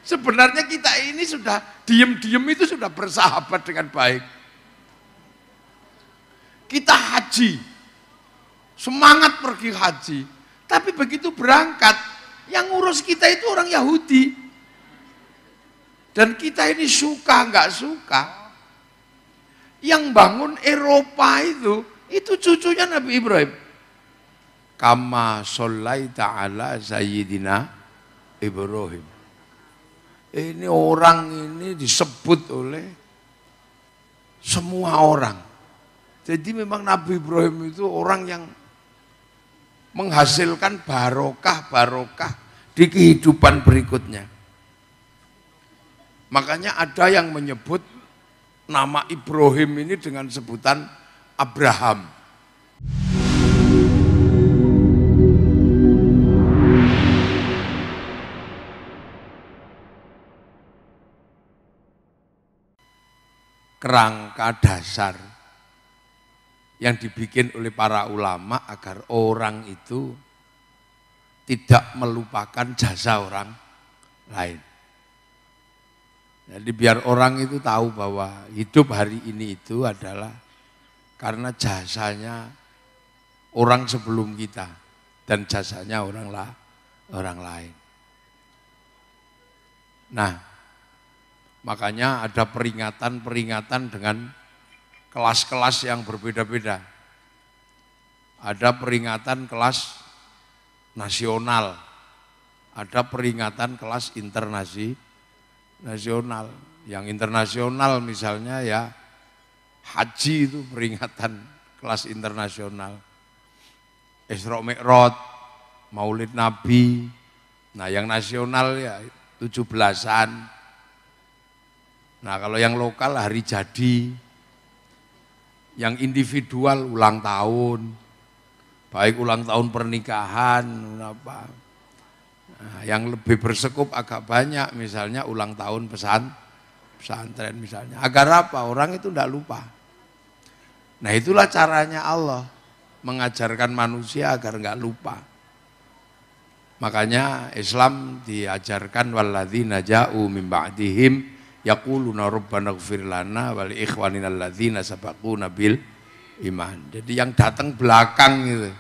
Sebenarnya kita ini sudah diem-diem itu sudah bersahabat dengan baik. Kita haji, semangat pergi haji. Tapi begitu berangkat, yang ngurus kita itu orang Yahudi. Dan kita ini suka nggak suka. Yang bangun Eropa itu cucunya Nabi Ibrahim. Kama shollaita ala sayyidina Ibrahim. Ini orang ini disebut oleh semua orang. Jadi memang Nabi Ibrahim itu orang yang menghasilkan barokah di kehidupan berikutnya. Makanya ada yang menyebut nama Ibrahim ini dengan sebutan Abraham. Kerangka dasar yang dibikin oleh para ulama agar orang itu tidak melupakan jasa orang lain. Jadi biar orang itu tahu bahwa hidup hari ini itu adalah karena jasanya orang sebelum kita dan jasanya orang lain. Nah, makanya ada peringatan-peringatan dengan kelas-kelas yang berbeda-beda. Ada peringatan kelas nasional, ada peringatan kelas internasional. Yang internasional misalnya ya haji itu peringatan kelas internasional. Isra Mi'raj, Maulid Nabi. Nah yang nasional ya 17-an. Nah kalau yang lokal hari jadi, yang individual ulang tahun, baik ulang tahun pernikahan, apa. Nah, yang lebih bersekup agak banyak, misalnya ulang tahun pesantren misalnya. Agar apa? Orang itu tidak lupa. Nah itulah caranya Allah mengajarkan manusia agar nggak lupa. Makanya Islam diajarkan walladzina ja'u min ba'dihim yaquluna rabbana ighfir lana wa li ikhwanina alladzina sabaquna bil iman. Jadi yang datang belakang itu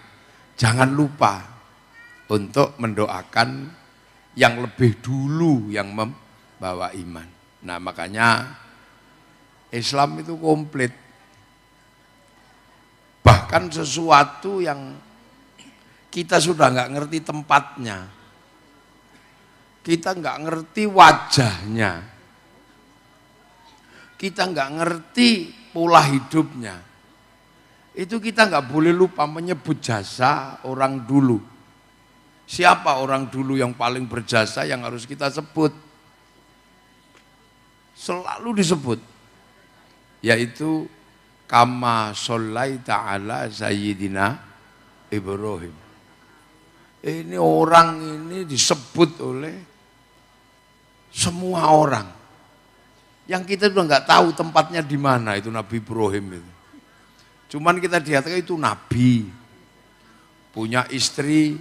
jangan lupa untuk mendoakan yang lebih dulu yang membawa iman. Nah, makanya Islam itu komplit. Bahkan sesuatu yang kita sudah nggak ngerti tempatnya, kita nggak ngerti wajahnya, kita nggak ngerti pola hidupnya, itu kita nggak boleh lupa menyebut jasa orang dulu. Siapa orang dulu yang paling berjasa yang harus kita sebut? Selalu disebut, yaitu kama shollaita ala sayyidina Ibrahim. Ini orang ini disebut oleh semua orang. Yang kita udah nggak tahu tempatnya di mana itu Nabi Ibrahim itu. Cuman kita dikatakan itu Nabi, punya istri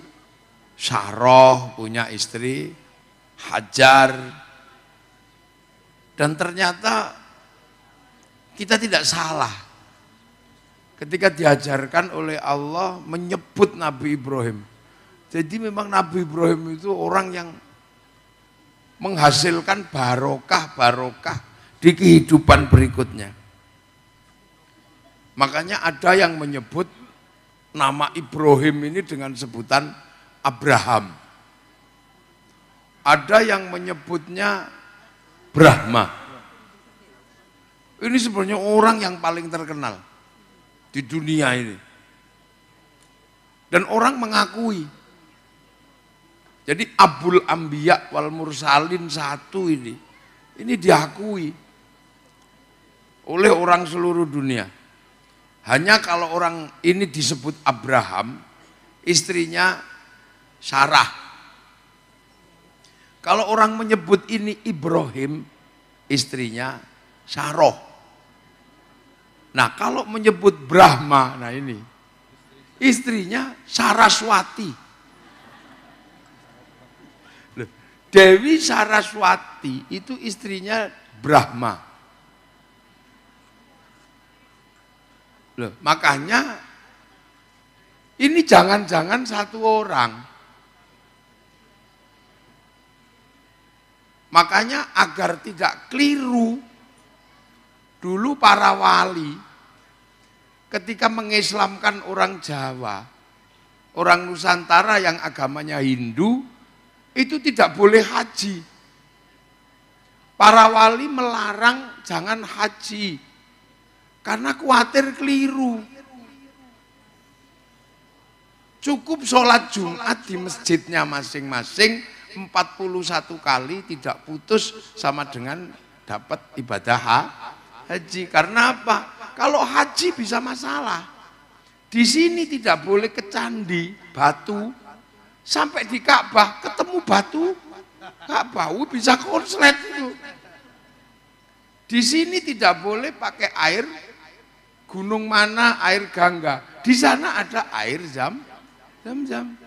Sarah, punya istri Hajar, dan ternyata kita tidak salah ketika diajarkan oleh Allah menyebut Nabi Ibrahim. Jadi memang Nabi Ibrahim itu orang yang menghasilkan barokah di kehidupan berikutnya. Makanya ada yang menyebut nama Ibrahim ini dengan sebutan Abraham. Ada yang menyebutnya Brahma. Ini sebenarnya orang yang paling terkenal di dunia ini. Dan orang mengakui. Jadi Abul Ambiya wal Mursalin satu ini diakui oleh orang seluruh dunia. Hanya kalau orang ini disebut Abraham, istrinya Sarah. Kalau orang menyebut ini Ibrahim, istrinya Sarah. Nah kalau menyebut Brahma, nah ini istrinya Saraswati. Dewi Saraswati itu istrinya Brahma. Loh, makanya ini jangan-jangan satu orang. Makanya agar tidak keliru, dulu para wali ketika mengislamkan orang Jawa, orang Nusantara yang agamanya Hindu, itu tidak boleh haji. Para wali melarang jangan haji, karena khawatir keliru. Cukup sholat Jumat di masjidnya masing-masing 41 kali tidak putus sama dengan dapat ibadah haji. Karena apa? Kalau haji bisa masalah. Di sini tidak boleh ke candi, batu. Sampai di Ka'bah ketemu batu Ka'bah, bisa konslet itu. Di sini tidak boleh pakai air gunung mana, air Gangga. Di sana ada air Zam-Zam.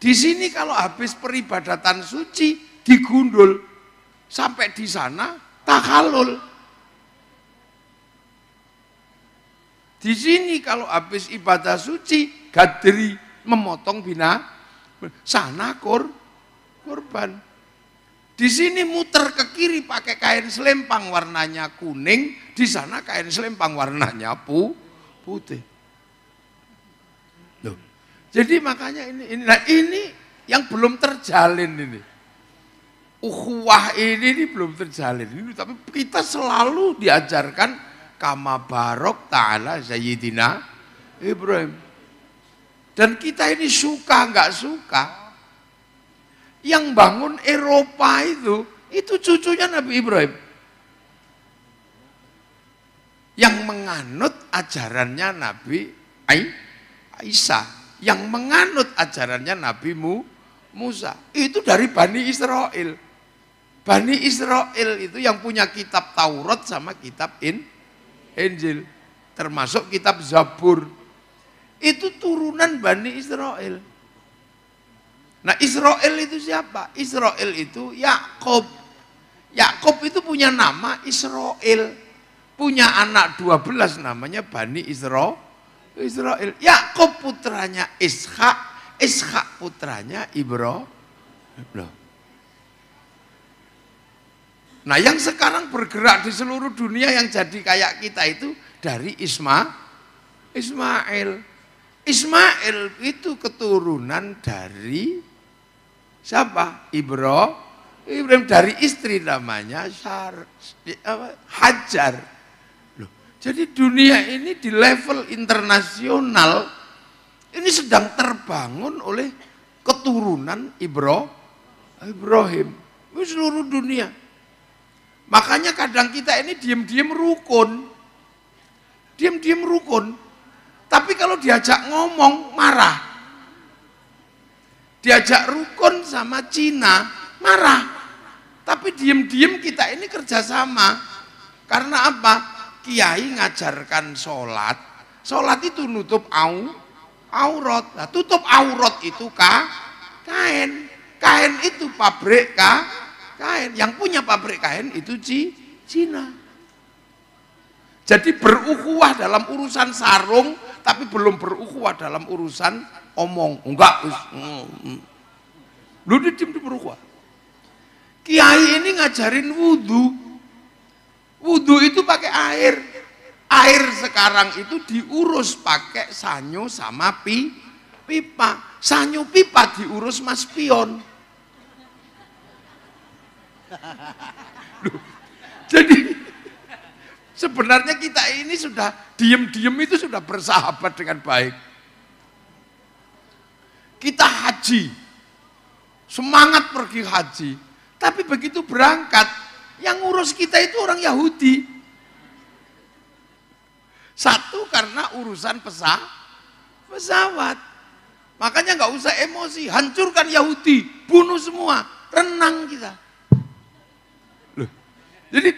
Di sini kalau habis peribadatan suci digundul, sampai di sana tahalul. Di sini kalau habis ibadah suci gadri, memotong sana kurban. Di sini muter ke kiri pakai kain selempang warnanya kuning, di sana kain selempang warnanya putih. Loh. Jadi makanya ini yang belum terjalin ini. Ukhuwah ini belum terjalin. Ini, tapi kita selalu diajarkan kama barok ta'ala Sayyidina Ibrahim. Dan kita ini suka nggak suka, yang bangun Eropa itu cucunya Nabi Ibrahim. Yang menganut ajarannya Nabi Isa. Yang menganut ajarannya Nabi Musa. Itu dari Bani Israel. Bani Israel itu yang punya kitab Taurat sama kitab Injil. Termasuk kitab Zabur. Itu turunan Bani Israel. Nah, Israel itu siapa? Israel itu Yakub. Yakub itu punya nama Israel. Punya anak 12 namanya Bani Israel. Yakub putranya Ishak. Ishak putranya Ibrahim. Nah, yang sekarang bergerak di seluruh dunia yang jadi kayak kita itu dari Ismail. Ismail itu keturunan dari siapa? Ibrahim dari istri namanya Hajar. Loh, jadi dunia ini di level internasional ini sedang terbangun oleh keturunan Ibrahim. Ini seluruh dunia. Makanya kadang kita ini diam-diam rukun. Diam-diam rukun. Tapi kalau diajak ngomong marah. Diajak rukun sama Cina marah. Tapi diam-diam kita ini kerjasama. Karena apa? Kiai ngajarkan sholat. Sholat itu nutup aurat. Nah, tutup aurat itu kain. Kain itu pabrik kain. Yang punya pabrik kain itu Cina. Jadi berukhuwah dalam urusan sarung, tapi belum berukhuwah dalam urusan omong. Enggak. Lu di berukhuwah. Kiai ini ngajarin wudhu. Wudhu itu pakai air. Air sekarang itu diurus pakai sanyo sama pipa. Sanyo pipa diurus Mas Pion. Loh, jadi sebenarnya kita ini sudah diem-diem itu sudah bersahabat dengan baik. Kita haji, semangat pergi haji. Tapi begitu berangkat, yang ngurus kita itu orang Yahudi. Satu karena urusan pesawat. Makanya nggak usah emosi, hancurkan Yahudi, bunuh semua, renang kita. Loh, jadi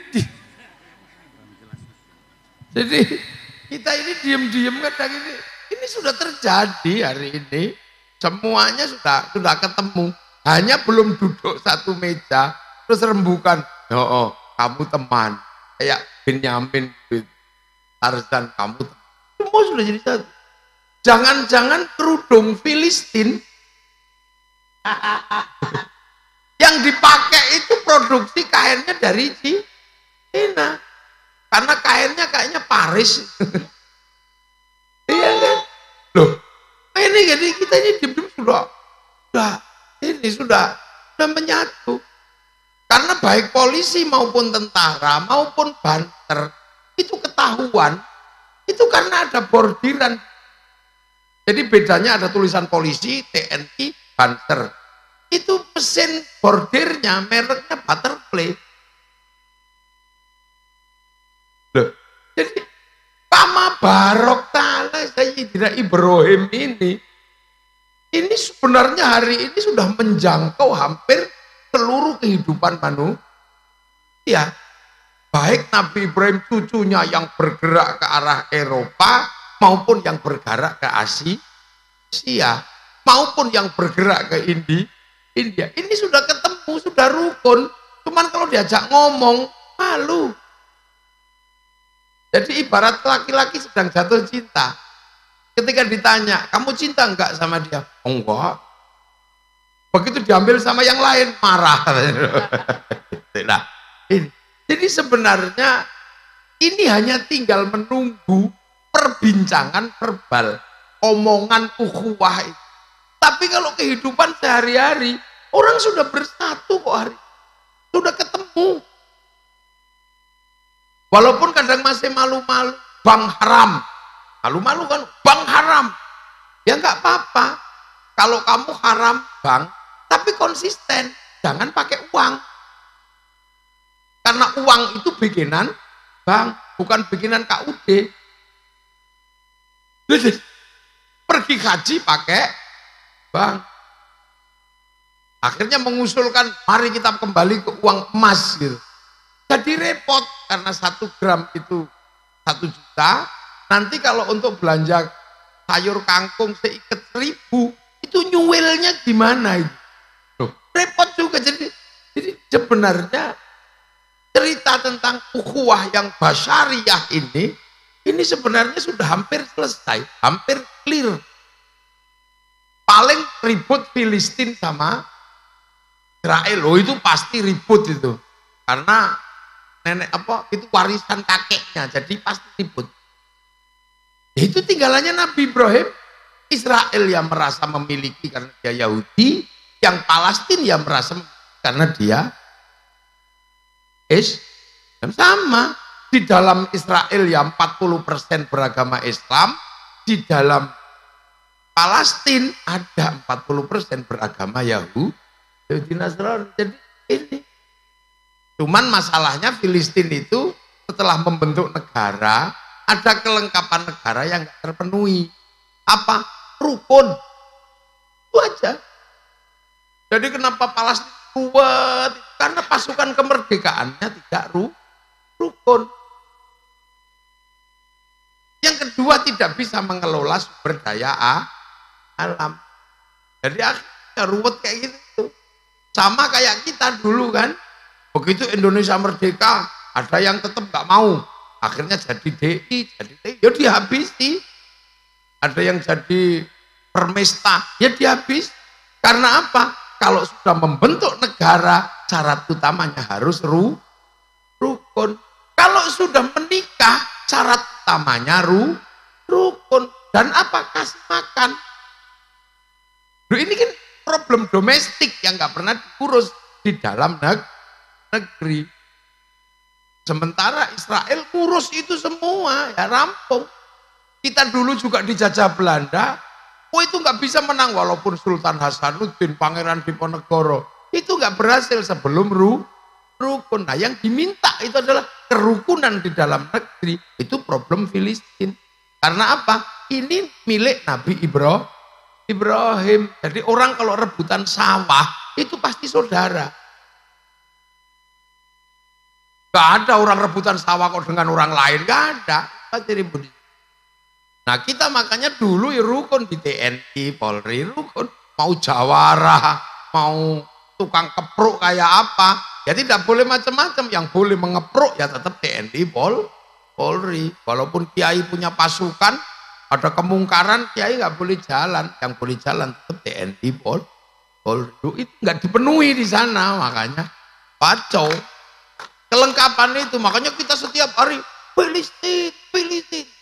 kita ini diem-diem kadang ini sudah terjadi hari ini. Semuanya sudah ketemu. hanya belum duduk satu meja, terus rembukan, oh, kamu teman, kayak Benyamin, Tarzan, kamu teman. Semua sudah jadi satu. Jangan-jangan kerudung Filistin yang dipakai itu produksi kainnya dari Cina. Karena kainnya kayaknya Paris. Iya kan? Loh, ini jadi kita ini diem-diem sudah menyatu. Karena baik polisi maupun tentara maupun banter itu ketahuan itu karena ada bordiran. Jadi bedanya ada tulisan polisi, TNI, banter. Itu mesin bordirnya mereknya Butterfly. Loh, jadi Pama Barok Ta'ala Sayyidina Ibrahim ini sebenarnya hari ini sudah menjangkau hampir seluruh kehidupan manusia. Baik Nabi Ibrahim cucunya yang bergerak ke arah Eropa maupun yang bergerak ke Asia maupun yang bergerak ke India. Ini sudah ketemu, sudah rukun. Cuman kalau diajak ngomong malu. Jadi ibarat laki-laki sedang jatuh cinta. Ketika ditanya, kamu cinta enggak sama dia? Oh, enggak. Begitu diambil sama yang lain, marah. Nah, ini. Jadi sebenarnya ini hanya tinggal menunggu perbincangan verbal, omongan ukhuwah itu. Tapi kalau kehidupan sehari-hari, orang sudah bersatu kok hari. Sudah ketemu. Walaupun kadang masih malu-malu, bang haram. Malu-malu kan, bang haram. Ya enggak apa-apa. Kalau kamu haram, bang, tapi konsisten. Jangan pakai uang. Karena uang itu bikinan bang, bukan bikinan KUD. Jadi, pergi haji pakai bang. Akhirnya mengusulkan, mari kita kembali ke uang emas gitu. Jadi repot karena 1 gram itu 1 juta. Nanti kalau untuk belanja sayur kangkung seikat 1000, itu nyuwelnya gimana itu? Loh, repot juga. Jadi sebenarnya cerita tentang ukhuwah yang basyariah ini sebenarnya sudah hampir selesai, hampir clear. Paling ribut Filistin sama Israel, loh itu pasti ribut itu. Karena nenek itu warisan kakeknya, jadi pasti ribut. Itu tinggalannya Nabi Ibrahim. Israel yang merasa memiliki karena dia Yahudi, yang Palestina yang merasa karena dia sama. Di dalam Israel yang 40% beragama Islam, di dalam Palestina ada 40% beragama Yahudi Nasrani. Jadi ini. Cuman masalahnya Filistin itu setelah membentuk negara, ada kelengkapan negara yang nggak terpenuhi. Apa? Rukun. Itu aja. Jadi kenapa Palestina kuat? Karena pasukan kemerdekaannya tidak rukun. Yang kedua, tidak bisa mengelola sumber daya alam. Jadi akhirnya ruwet kayak gitu. Sama kayak kita dulu kan. Begitu Indonesia merdeka, ada yang tetap nggak mau. Akhirnya jadi DI, ya dihabisi. Ada yang jadi permesta, ya dihabis. Karena apa? Kalau sudah membentuk negara, syarat utamanya harus rukun. Kalau sudah menikah, syarat utamanya rukun. Dan apa? Kasih makan. Loh, ini kan problem domestik yang nggak pernah diurus di dalam negeri. Sementara Israel ngurus itu semua, ya rampung. Kita dulu juga dijajah Belanda, itu nggak bisa menang walaupun Sultan Hasanuddin, Pangeran Diponegoro, itu nggak berhasil sebelum rukun. Nah, yang diminta itu adalah kerukunan di dalam negeri. Itu problem Filistin. Karena apa? Ini milik Nabi Ibrahim. Jadi orang kalau rebutan sawah itu pasti saudara. Gak ada orang rebutan sawah kok dengan orang lain, gak ada. Nah, kita makanya dulu ya rukun di TNI, Polri rukun, mau jawara, mau tukang kepruk kayak apa, ya tidak boleh macam-macam. Yang boleh mengepruk ya tetap TNI Polri. Walaupun kiai punya pasukan, ada kemungkaran, kiai nggak boleh jalan. Yang boleh jalan tetap TNI Polri. Itu nggak dipenuhi di sana, makanya kacau. Kelengkapan itu, makanya kita setiap hari Filistin.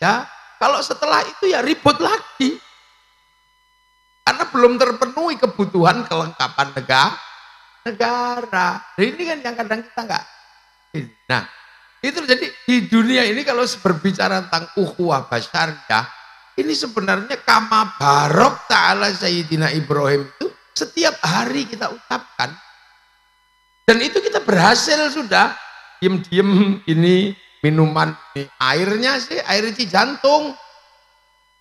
Ya, kalau setelah itu ya ribut lagi. Karena belum terpenuhi kebutuhan kelengkapan negara. Nah, ini kan yang kadang kita enggak. Nah, itu jadi di dunia ini kalau berbicara tentang ukhuwah basyariyah, ini sebenarnya kama barok ta'ala Sayyidina Ibrahim itu setiap hari kita ucapkan. Dan itu kita berhasil sudah. Diem-diem ini minuman ini airnya sih air Cijantung.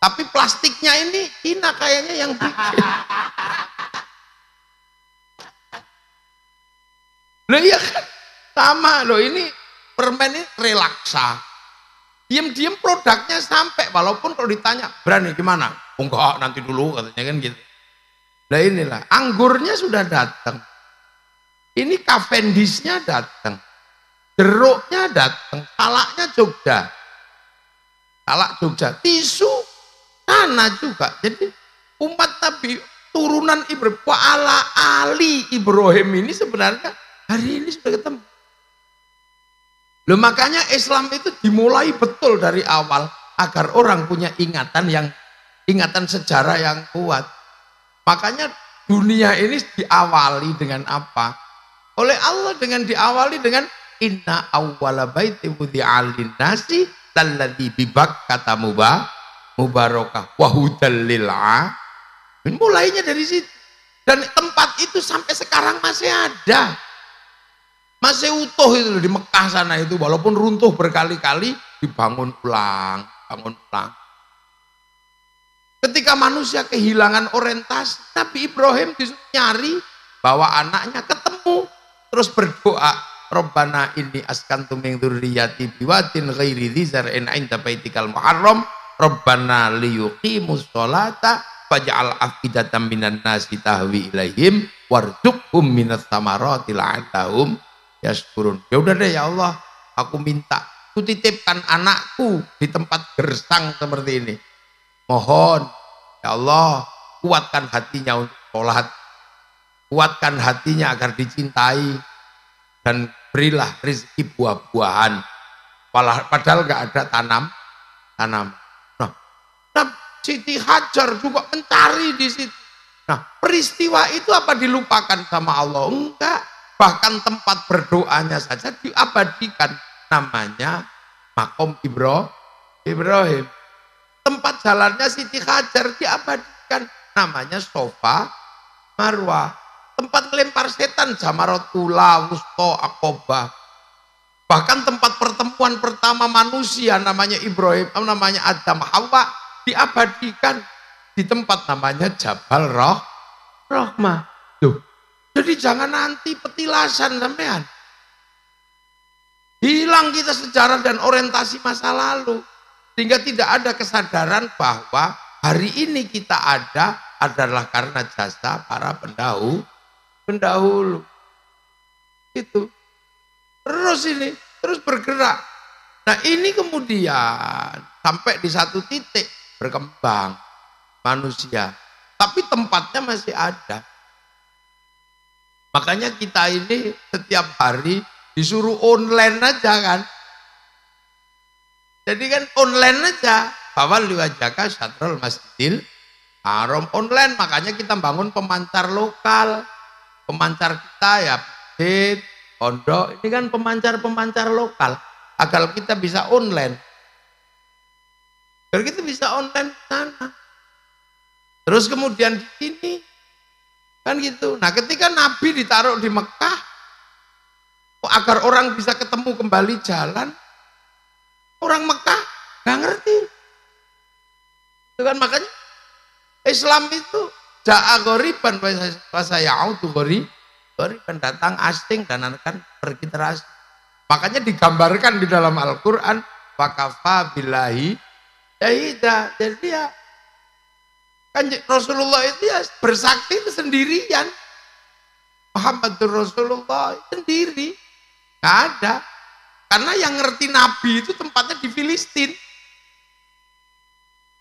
Tapi plastiknya ini Cina kayaknya yang bikin. Loh iya kan? Sama loh, ini permen ini relaksa. Diam-diam produknya sampai, walaupun kalau ditanya, berani gimana? Oh enggak, nanti dulu katanya kan gitu. Nah inilah, anggurnya sudah datang. Ini Cavendishnya datang. Jeruknya datang, salaknya Jogja. Salak Jogja, tisu sana juga. Jadi umat Nabi turunan Ibrahim, ala ali Ibrahim ini sebenarnya hari ini sudah ketemu. Loh makanya Islam itu dimulai betul dari awal agar orang punya ingatan sejarah yang kuat. Makanya dunia ini diawali dengan apa? Oleh Allah dengan diawali dengan inna awwala baiti wudi'a lin-nasi lalladzi bi Bakkah mubarakah wa hudal lil alamin. Mulainya dari situ. Dan tempat itu sampai sekarang masih ada. Masih utuh itu di Mekah sana itu, walaupun runtuh berkali-kali dibangun ulang, bangun ulang. Ketika manusia kehilangan orientasi, Nabi Ibrahim disuruh nyari bahwa anaknya ketemu, terus berdoa, Rabbana inni askantu min dzurriyyati biwadin ghairi dzi zar'in 'inda baitikal muharram Rabbana liyuqimus sholata faj'al afidatan minan nasi tahwi ilaihim warzuqhum minas thamarati la'allahum yashkurun. Ya udah deh ya Allah, aku minta ku titipkan anakku di tempat gersang seperti ini. Mohon ya Allah, kuatkan hatinya untuk sholat, kuatkan hatinya agar dicintai, dan berilah rezeki buah-buahan. Padahal nggak ada tanam. Nah, Siti Hajar juga mencari di situ. Nah, peristiwa itu apa dilupakan sama Allah? Enggak. Bahkan tempat berdoanya saja diabadikan. Namanya Makom Ibrahim. Tempat jalannya Siti Hajar diabadikan. Namanya Sofa Marwah. Tempat melempar setan Jamaratullah, Wusto, Aqobah. Bahkan tempat pertemuan pertama manusia namanya Ibrahim, namanya Adam, Hawa, diabadikan di tempat namanya Jabal Rahmah. Tuh. Jadi jangan nanti petilasan sampean. Hilang kita sejarah dan orientasi masa lalu. Sehingga tidak ada kesadaran bahwa hari ini kita ada adalah karena jasa para pendahulu. Itu. Terus bergerak. Nah ini kemudian sampai di satu titik berkembang manusia. Tapi tempatnya masih ada. Makanya kita ini setiap hari disuruh online aja kan. Jadi kan online aja. Bawal liwajaka syatrul masjidil haram online. Makanya kita bangun pemancar lokal. Pemancar kita ya masjid, pondok. Ini kan pemancar-pemancar lokal. Agar kita bisa online. Agar kita bisa online sana. Terus kemudian di sini. Kan gitu. Nah ketika Nabi ditaruh di Mekah. Agar orang bisa ketemu kembali jalan. Orang Mekah gak ngerti. Itu kan makanya Islam itu ja'a ghoriban fasayaudu ghoriban, datang asing dan akan pergi terasing. Makanya digambarkan di dalam Al-Qur'an wakafa billahi syahida. Jadi ya kan Rasulullah itu ya bersaksi itu sendirian. Muhammadur Rasulullah sendiri. Nggak ada. Karena yang ngerti Nabi itu tempatnya di Filistin.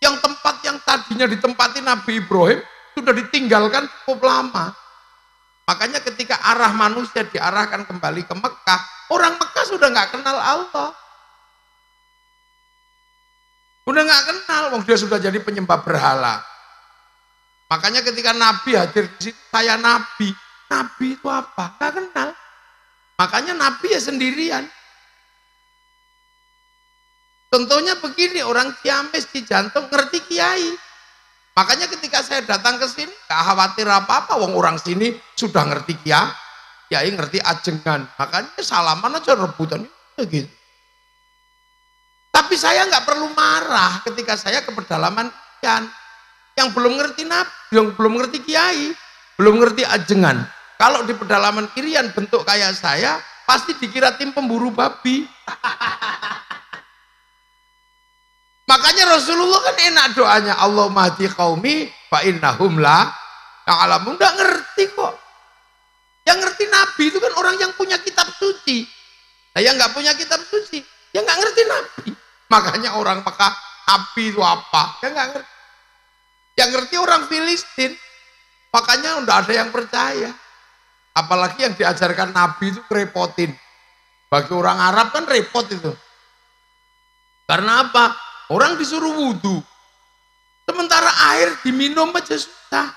Yang tempat yang tadinya ditempati Nabi Ibrahim sudah ditinggalkan cukup lama. Makanya ketika arah manusia diarahkan kembali ke Mekah, orang Mekah sudah nggak kenal Allah. Udah nggak kenal, wong dia sudah jadi penyembah berhala. Makanya ketika Nabi hadir di situ, saya Nabi. Nabi itu apa? Nggak kenal. Makanya Nabi ya sendirian. Contohnya begini, orang Ciamis di Jantung ngerti kiai. Makanya ketika saya datang ke sini, gak khawatir apa-apa, wong orang sini sudah ngerti kiai ngerti ajengan. Makanya salaman aja rebutan gitu. Tapi saya nggak perlu marah ketika saya ke pedalaman kian. Yang belum ngerti Nabi, yang belum ngerti kiai, belum ngerti ajengan. Kalau di pedalaman Irian bentuk kayak saya, pasti dikira tim pemburu babi. Makanya Rasulullah kan enak doanya, Allahumma hadi qaumi fa innahum la ya'lamun. Enggak ngerti kok. Yang ngerti Nabi itu kan orang yang punya kitab suci. Nah, yang nggak punya kitab suci, yang nggak ngerti Nabi. Makanya orang Mekah, Nabi itu apa? Yang nggak ngerti. Yang ngerti orang Filistin. Makanya udah ada yang percaya. Apalagi yang diajarkan Nabi itu kerepotin. Bagi orang Arab kan repot itu. Karena apa? Orang disuruh wudhu. Sementara air diminum aja susah.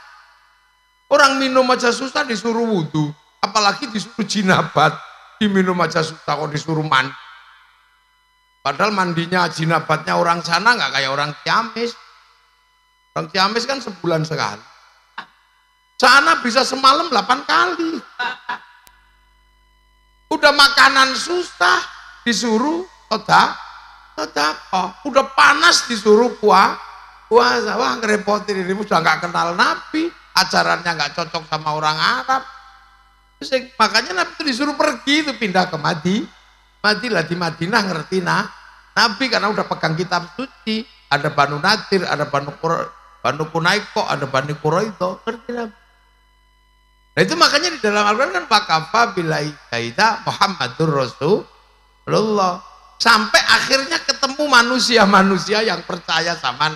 Orang minum aja susah disuruh wudhu. Apalagi disuruh jinabat. Diminum aja susah kok disuruh mandi. Padahal mandinya jinabatnya orang sana nggak kayak orang Ciamis. Orang Ciamis kan sebulan sekali. Sana bisa semalam 8 kali. Udah makanan susah disuruh udah panas disuruh puasa. Wah ngerepotin, ini udah nggak kenal Nabi, ajarannya nggak cocok sama orang Arab. Terus, makanya Nabi itu disuruh pergi, itu pindah ke Madilah di Madinah ngerti Nabi karena udah pegang kitab suci. Ada Banu Nadir, ada Banu Kunaiko, ada Banu Quraido, ngerti Nabi. Nah itu makanya di dalam Al-Quran kan wakafa billahi syahida Muhammadur Rasulullah. Sampai akhirnya ketemu manusia-manusia yang percaya sama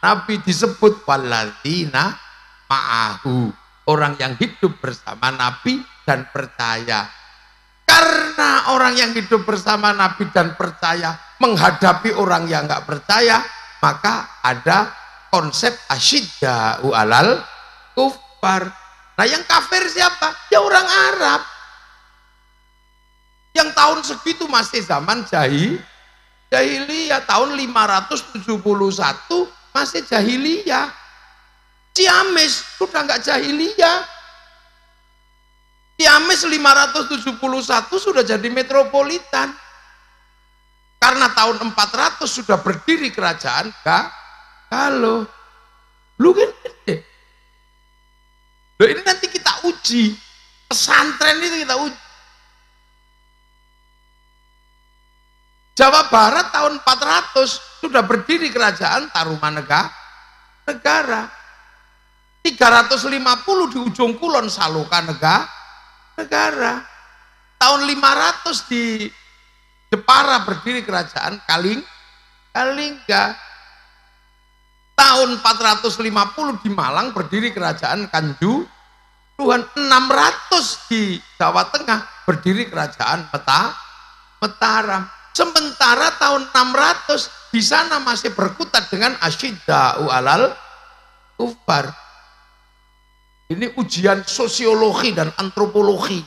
Nabi, disebut walladzina ma'ahu, orang yang hidup bersama Nabi dan percaya. Karena orang yang hidup bersama Nabi dan percaya menghadapi orang yang nggak percaya, maka ada konsep asyidda'u alal kufar. Nah yang kafir siapa? Ya orang Arab. Yang tahun segitu masih zaman jahiliyah, tahun 571 masih jahiliyah. Ciamis sudah nggak jahiliyah. Ciamis 571 sudah jadi metropolitan. Karena tahun 400 sudah berdiri kerajaan Galuh. Lu kan gede. Ini nanti kita uji. Pesantren itu kita uji. Jawa Barat tahun 400 sudah berdiri kerajaan Tarumanegara. 350 di ujung kulon Saloka negara. Tahun 500 di Jepara berdiri kerajaan Kalingga. Tahun 450 di Malang berdiri kerajaan Kanjuruhan. 600 di Jawa Tengah berdiri kerajaan Mataram. Sementara tahun 600 di sana masih berkutat dengan asyidda'u alal kufar. Ini ujian sosiologi dan antropologi.